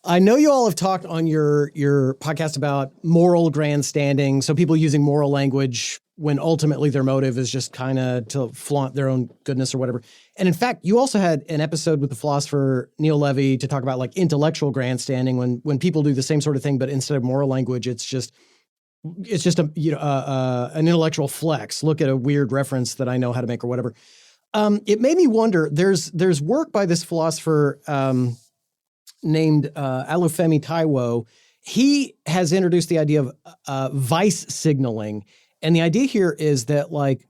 S3: I know you all have talked on your podcast about moral grandstanding. So people using moral language when ultimately their motive is just kind of to flaunt their own goodness or whatever. And in fact, you also had an episode with the philosopher Neil Levy to talk about like intellectual grandstanding, when people do the same sort of thing, but instead of moral language, it's just an intellectual flex. Look at a weird reference that I know how to make or whatever. It made me wonder, there's work by this philosopher named Olufemi Taiwo. He has introduced the idea of vice signaling. And the idea here is that, like,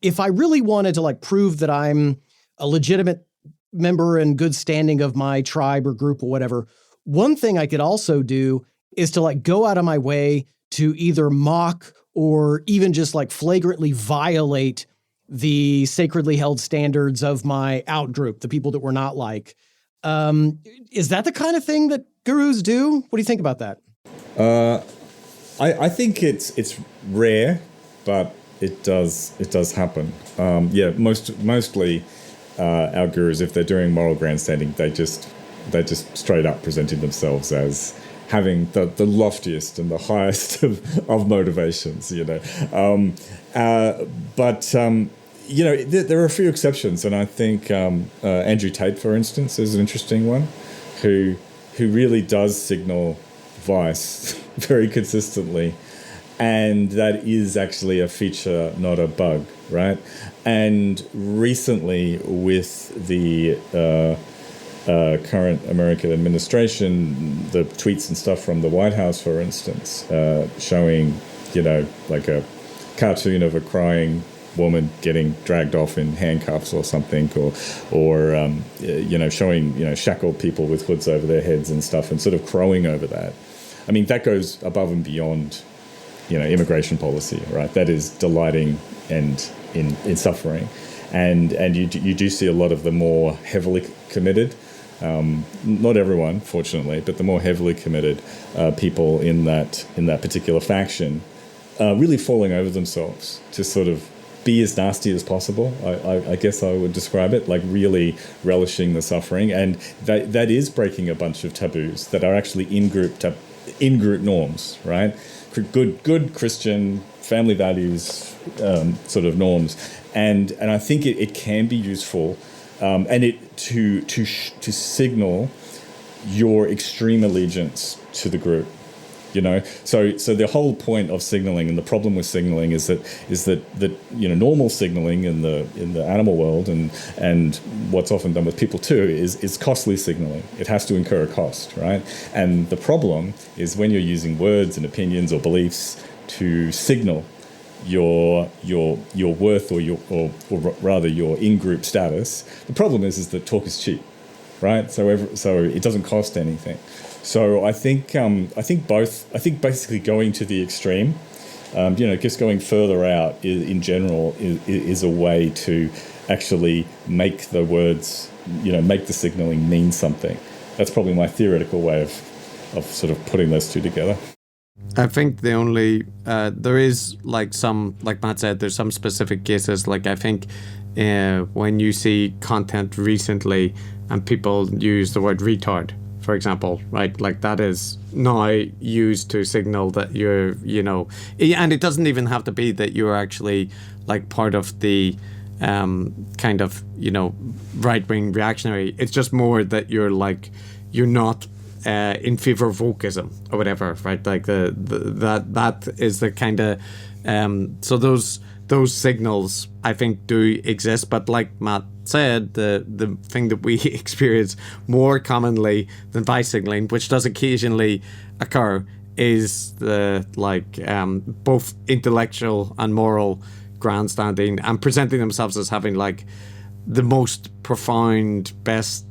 S3: if I really wanted to like prove that I'm a legitimate member in good standing of my tribe or group or whatever, one thing I could also do is to like go out of my way to either mock or even just like flagrantly violate the sacredly held standards of my out group, the people that we're not like. Is that the kind of thing that gurus do? What do you think about that?
S1: I think it's rare, but it does happen. Mostly our gurus, if they're doing moral grandstanding, they just straight up presenting themselves as having the loftiest and the highest of motivations, there are a few exceptions, and I think Andrew Tate, for instance, is an interesting one, who really does signal vice very consistently, and that is actually a feature, not a bug, right? And recently, with the current American administration, the tweets and stuff from the White House, for instance, showing, like a cartoon of a crying woman getting dragged off in handcuffs or something, or showing shackled people with hoods over their heads and stuff, and sort of crowing over that. I mean, that goes above and beyond, immigration policy, right? That is delighting and in suffering, and you do see a lot of the more heavily committed. Not everyone, fortunately, but the more heavily committed people in that particular faction really falling over themselves to sort of be as nasty as possible. I guess I would describe it, like really relishing the suffering, and that is breaking a bunch of taboos that are actually in-group norms, right? Good Christian family values sort of norms, and I think it can be useful, and it to signal your extreme allegiance to the group. So the whole point of signaling, and the problem with signaling is that normal signaling in the animal world and what's often done with people too is costly signaling. It has to incur a cost, right? And the problem is when you're using words and opinions or beliefs to signal your worth or rather your in-group status. The problem is that talk is cheap, right? So it doesn't cost anything. So I think basically going to the extreme, just going further out in general is a way to actually make the words, make the signaling mean something. That's probably my theoretical way of sort of putting those two together.
S4: I think the only, there is like Matt said, there's some specific cases. Like I think when you see content recently and people use the word retard, for example, right? Like that is now used to signal that you're, and it doesn't even have to be that you're actually like part of the kind of, right-wing reactionary. It's just more that you're not in favor of wokeism or whatever, right? Like that is the kind of so those signals I think do exist, but like Matt said, the thing that we experience more commonly than vice signaling, which does occasionally occur, is the both intellectual and moral grandstanding and presenting themselves as having like the most profound, best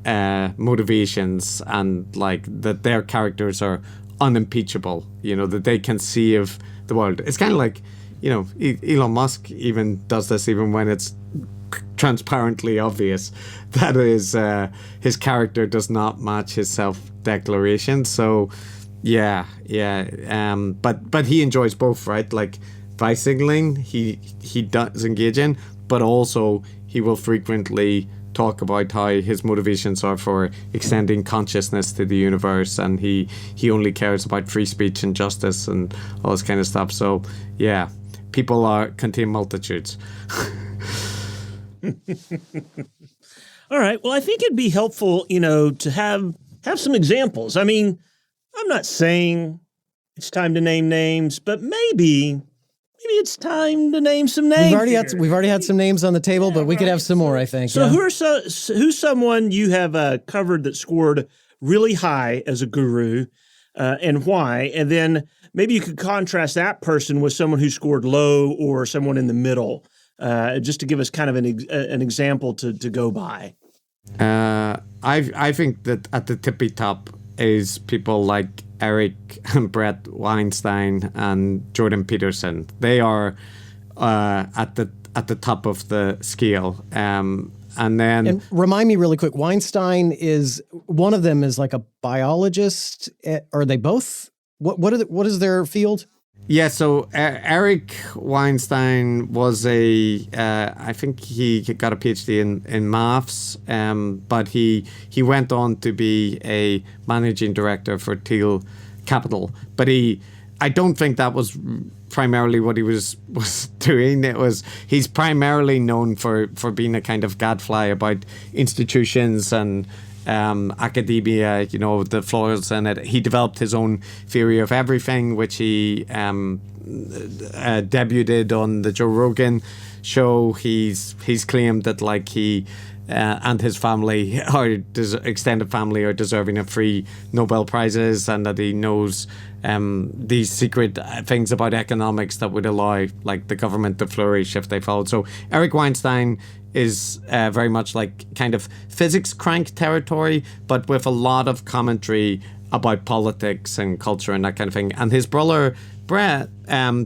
S4: motivations, and like that their characters are unimpeachable, that they can save the world. It's kind of like, Elon Musk even does this even when it's transparently obvious that his character does not match his self-declaration. So but he enjoys both, right? Like vice signaling he does engage in, but also he will frequently talk about how his motivations are for extending consciousness to the universe, and he only cares about free speech and justice and all this kind of stuff. So yeah, people contain multitudes.
S5: All right. Well, I think it'd be helpful, to have some examples. I mean, I'm not saying it's time to name names, but maybe it's time to name some names.
S3: We've already had some names on the table, but we could have some more, I think.
S5: So who's someone you have covered that scored really high as a guru, and why? And then maybe you could contrast that person with someone who scored low or someone in the middle, just to give us kind of an example to go by.
S4: I think that at the tippy top is people like Eric and Brett Weinstein and Jordan Peterson. They are at the top of the scale. And
S3: remind me really quick, Weinstein is, one of them is like a biologist. Are they both? What is their field?
S4: Yeah, so Eric Weinstein was I think he got a PhD in maths, but he went on to be a managing director for Teal Capital. But I don't think that was primarily what he was doing. He's primarily known for being a kind of gadfly about institutions and academia, the flaws in it. He developed his own theory of everything, which he debuted on the Joe Rogan show. He's claimed that he and his family, extended family, are deserving of free Nobel Prizes, and that he knows these secret things about economics that would allow the government to flourish if they followed. So Eric Weinstein is very much kind of physics crank territory, but with a lot of commentary about politics and culture and that kind of thing. And his brother Brett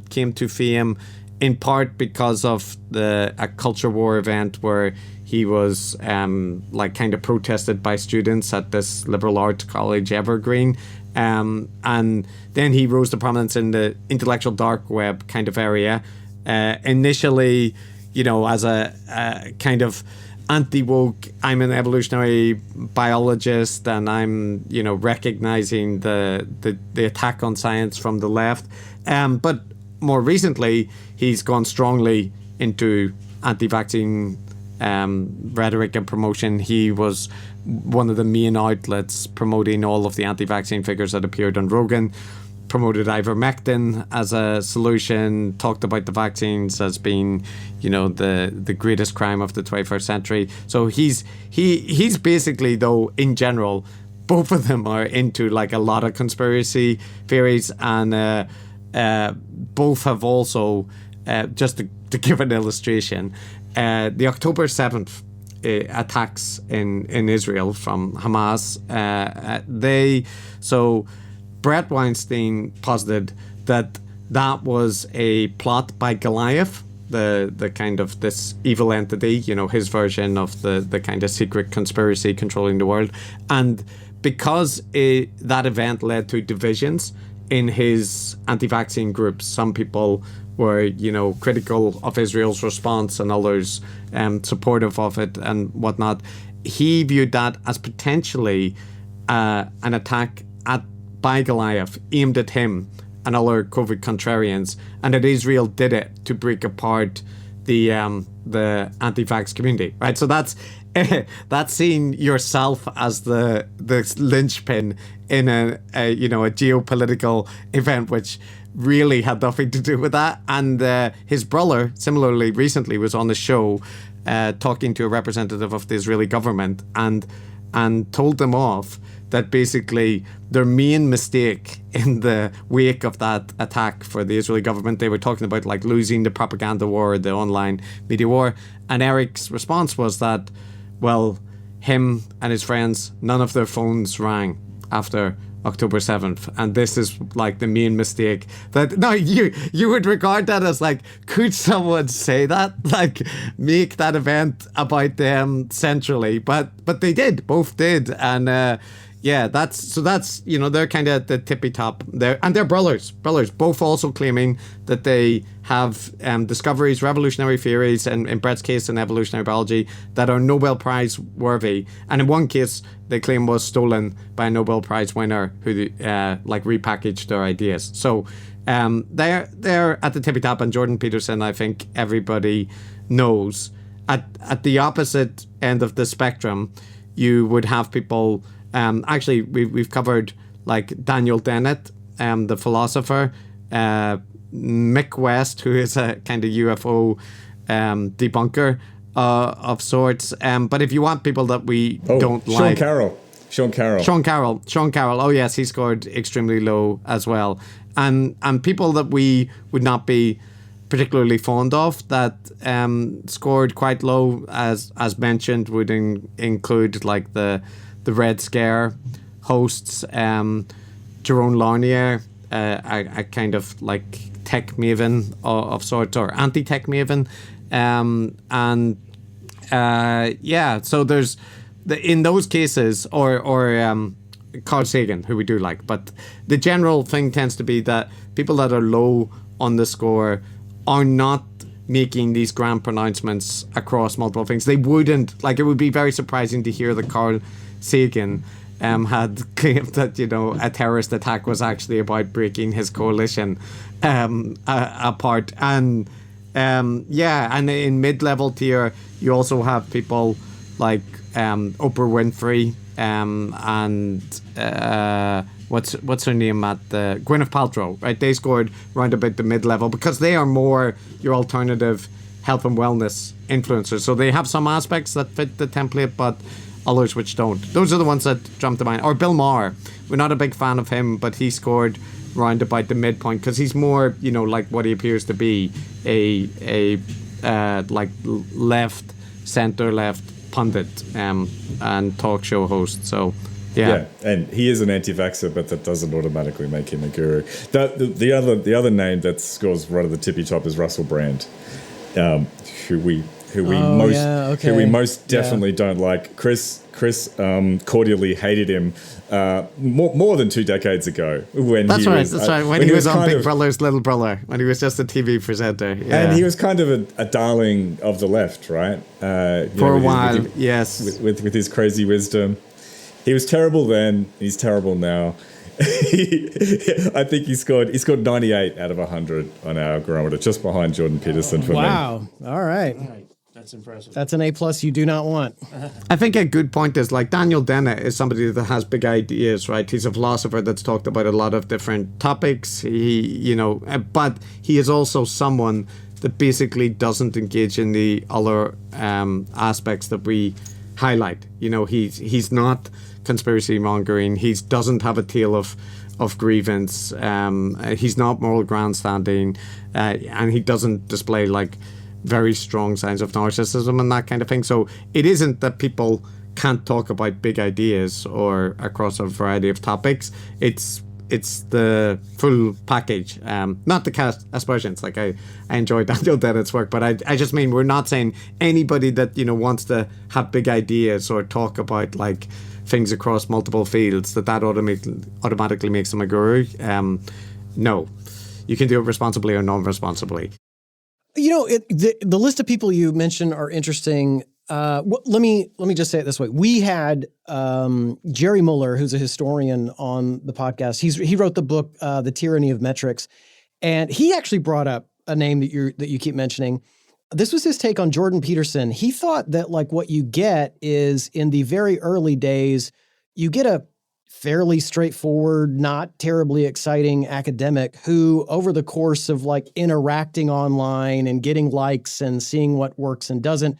S4: came to fame in part because of a culture war event where he was kind of protested by students at this liberal arts college, Evergreen. And then he rose to prominence in the intellectual dark web kind of area. Initially, as a kind of anti-woke, I'm an evolutionary biologist and I'm, recognizing the attack on science from the left. But more recently, he's gone strongly into anti-vaccine rhetoric and promotion. He was one of the main outlets promoting all of the anti-vaccine figures that appeared on Rogan, promoted ivermectin as a solution, talked about the vaccines as being, the greatest crime of the 21st century. So he's basically, though, in general, both of them are into a lot of conspiracy theories, and both have also, just to give an illustration, the October 7th attacks in Israel from Hamas, Brett Weinstein posited that was a plot by Goliath, the kind of this evil entity, his version of the kind of secret conspiracy controlling the world. And because that event led to divisions in his anti-vaccine groups, some people were, critical of Israel's response and others supportive of it and whatnot. He viewed that as potentially an attack by Goliath aimed at him and other COVID contrarians, and that Israel did it to break apart the anti-vax community, right? So that's seeing yourself as the linchpin in a geopolitical event which really had nothing to do with that. And his brother, similarly, recently was on the show talking to a representative of the Israeli government and told them off that basically their main mistake in the wake of that attack for the Israeli government, they were talking about losing the propaganda war, the online media war. And Eric's response was that, well, him and his friends, none of their phones rang after October 7th. And this is the main mistake that, no, you would regard that as could someone say that? Make that event about them centrally. But they did, both did. And that's they're kind of the tippy top there. And they're brothers, both also claiming that they have discoveries, revolutionary theories, and in Brett's case in evolutionary biology, that are Nobel Prize worthy. And in one case, they claim was stolen by a Nobel Prize winner who repackaged their ideas. So they're at the tippy top. And Jordan Peterson, I think everybody knows. At the opposite end of the spectrum, you would have people. Actually, we've covered Daniel Dennett, the philosopher, Mick West, who is a kind of UFO debunker of sorts. But if you want people that we don't like...
S1: Sean Carroll.
S4: Oh, yes, he scored extremely low as well. And people that we would not be particularly fond of that scored quite low, as mentioned, would include the Red Scare hosts Jerome Larnier, a kind of like tech maven of sorts, or anti-tech maven. So there's in those cases, or Carl Sagan, who we do like, but the general thing tends to be that people that are low on the score are not making these grand pronouncements across multiple things. They wouldn't, like, it would be very surprising to hear that Carl Sagan had claimed that, a terrorist attack was actually about breaking his coalition apart. And and in mid-level tier, you also have people like Oprah Winfrey and what's her name at the Gwyneth Paltrow, right? They scored round about the mid-level because they are more your alternative health and wellness influencers. So they have some aspects that fit the template, but others which don't. Those are the ones that jump to mind. Or Bill Maher. We're not a big fan of him, but he scored round about the midpoint because he's more, like what he appears to be, a like left pundit and talk show host. So yeah,
S1: and he is an anti-vaxxer, but that doesn't automatically make him a guru. The other name that scores right at the tippy top is Russell Brand, who we most definitely don't like. Chris cordially hated him more than 2 decades ago.
S4: That's right. When he was on Big Brother's Little Brother, when he was just a TV presenter. Yeah.
S1: And he was kind of a darling of the left, right?
S4: For a while, yes.
S1: With his crazy wisdom. He was terrible then. He's terrible now. I think he scored 98 out of 100 on our barometer, just behind Jordan Peterson for me.
S3: Wow. All right.
S5: That's impressive.
S3: That's an A+ you do not want.
S4: I think a good point is, like, Daniel Dennett is somebody that has big ideas, right? He's a philosopher that's talked about a lot of different topics. But he is also someone that basically doesn't engage in the other aspects that we highlight. He's not conspiracy mongering. He doesn't have a tale of grievance. He's not moral grandstanding, and he doesn't display like very strong signs of narcissism and that kind of thing. So it isn't that people can't talk about big ideas or across a variety of topics. It's the full package. Not to cast aspersions. Like I enjoy Daniel Dennett's work, but I just mean we're not saying anybody that wants to have big ideas or talk about like things across multiple fields that automatically makes them a guru. No, you can do it responsibly or non-responsibly.
S3: The list of people you mentioned are interesting. Let me just say it this way. We had Jerry Muller, who's a historian, on the podcast. He wrote the book The Tyranny of Metrics, and he actually brought up a name that you keep mentioning. This was his take on Jordan Peterson. He thought that like what you get is in the very early days, you get a fairly straightforward, not terribly exciting academic who, over the course of like interacting online and getting likes and seeing what works and doesn't,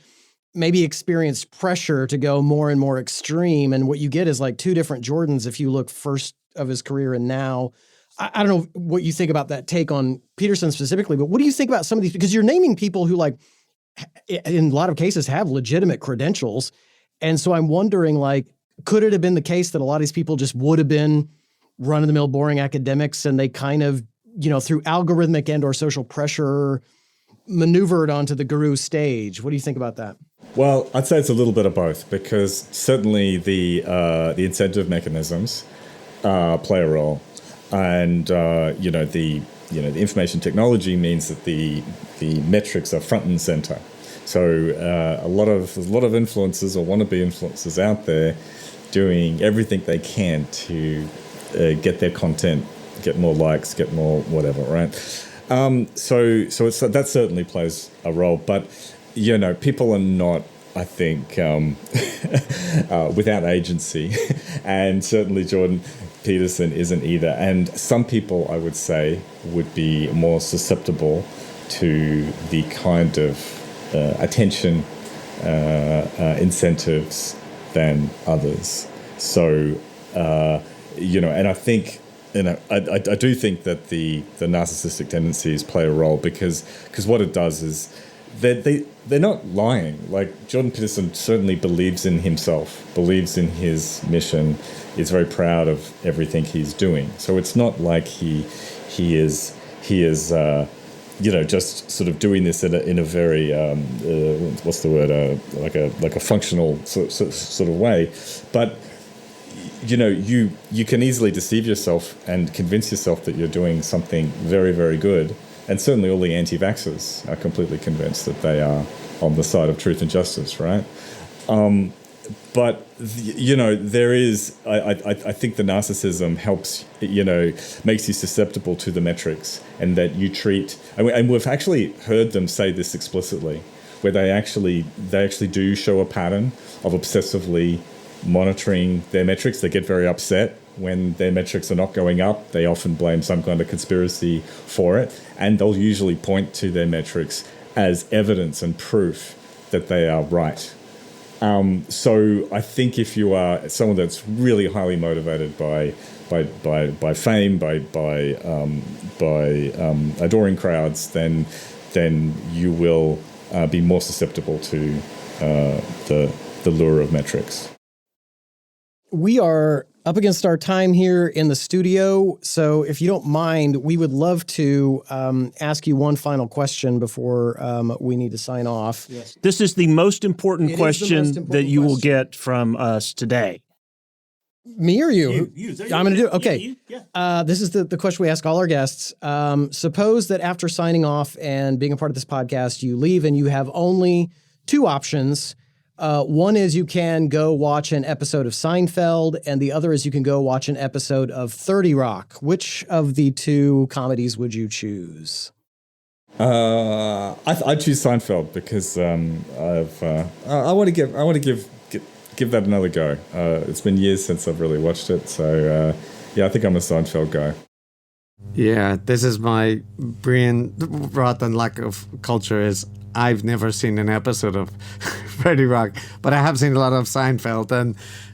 S3: maybe experienced pressure to go more and more extreme. And what you get is like two different Jordans if you look first of his career and now. I don't know what you think about that take on Peterson specifically, but what do you think about some of these? Because you're naming people who, like, in a lot of cases have legitimate credentials. And so I'm wondering, like, could it have been the case that a lot of these people just would have been run-of-the-mill boring academics and they kind of, through algorithmic and or social pressure maneuvered onto the guru stage? What do you think about that?
S1: Well, I'd say it's a little bit of both, because certainly the incentive mechanisms play a role. And the information technology means that the metrics are front and center. So there's a lot of influencers or wannabe influencers out there doing everything they can to get their content, get more likes, get more whatever, right? So that certainly plays a role. But people are not, I think, without agency, and certainly Jordan Peterson isn't either. And some people, I would say, would be more susceptible to the kind of attention incentives than others. So, and I think, I do think that the narcissistic tendencies play a role because what it does is they're not lying. Like Jordan Peterson certainly believes in himself, believes in his mission, is very proud of everything he's doing. So it's not like he is just sort of doing this in a very what's the word, like a functional sort of way, but you can easily deceive yourself and convince yourself that you're doing something very, very good. And certainly all the anti-vaxxers are completely convinced that they are on the side of truth and justice, right? But there is, I think the narcissism helps, makes you susceptible to the metrics, and that you treat, and we've actually heard them say this explicitly, where they actually do show a pattern of obsessively monitoring their metrics. They get very upset when their metrics are not going up. They often blame some kind of conspiracy for it, and they'll usually point to their metrics as evidence and proof that they are right. So I think if you are someone that's really highly motivated by fame, by adoring crowds, then you will be more susceptible to the lure of metrics.
S3: We are up against our time here in the studio, so if you don't mind, we would love to ask you one final question before we need to sign off.
S5: Yes. This is the most important question that you will get from us today.
S3: Me or you?
S5: You.
S3: I'm going to do it. Okay.
S5: You. Yeah.
S3: This is the question we ask all our guests. Suppose that after signing off and being a part of this podcast, you leave and you have only two options. One is you can go watch an episode of Seinfeld, and the other is you can go watch an episode of 30 Rock. Which of the two comedies would you choose?
S1: I choose Seinfeld because I want to give that another go. It's been years since I've really watched it, so I think I'm a Seinfeld guy.
S4: Yeah, this is my brain rot and lack of culture is I've never seen an episode of 30 Rock, but I have seen a lot of Seinfeld,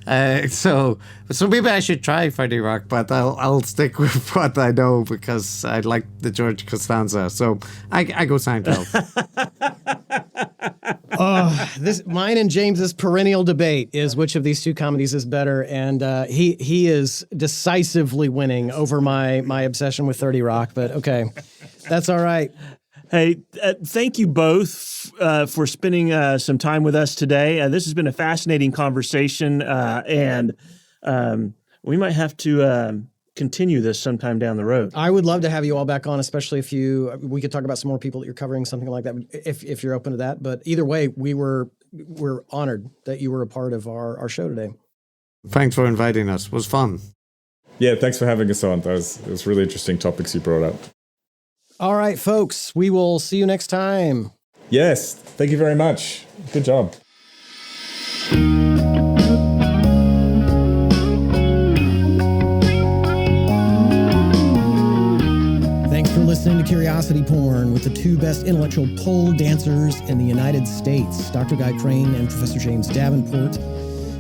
S4: and so maybe I should try 30 Rock, but I'll stick with what I know because I like the George Costanza, so I go Seinfeld.
S3: Mine and James's perennial debate is which of these two comedies is better, and he is decisively winning over my obsession with 30 Rock, but okay, that's all right.
S5: Hey, thank you both for spending some time with us today. This has been a fascinating conversation, and we might have to continue this sometime down the road.
S3: I would love to have you all back on, especially if we could talk about some more people that you're covering, something like that, if you're open to that. But either way, we're honored that you were a part of our show today.
S4: Thanks for inviting us. It was fun.
S1: Yeah, thanks for having us on. It was really interesting topics you brought up.
S3: All right, folks, we will see you next time.
S1: Yes, thank you very much. Good job.
S3: Thanks for listening to Curiosity Porn with the two best intellectual pole dancers in the United States, Dr. Guy Crane and Professor James Davenport.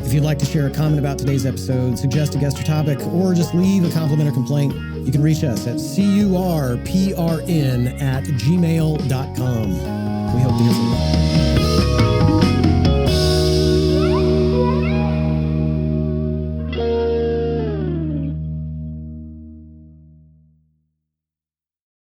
S3: If you'd like to share a comment about today's episode, suggest a guest or topic, or just leave a compliment or complaint, you can reach us at curprn@gmail.com. We hope to hear from you.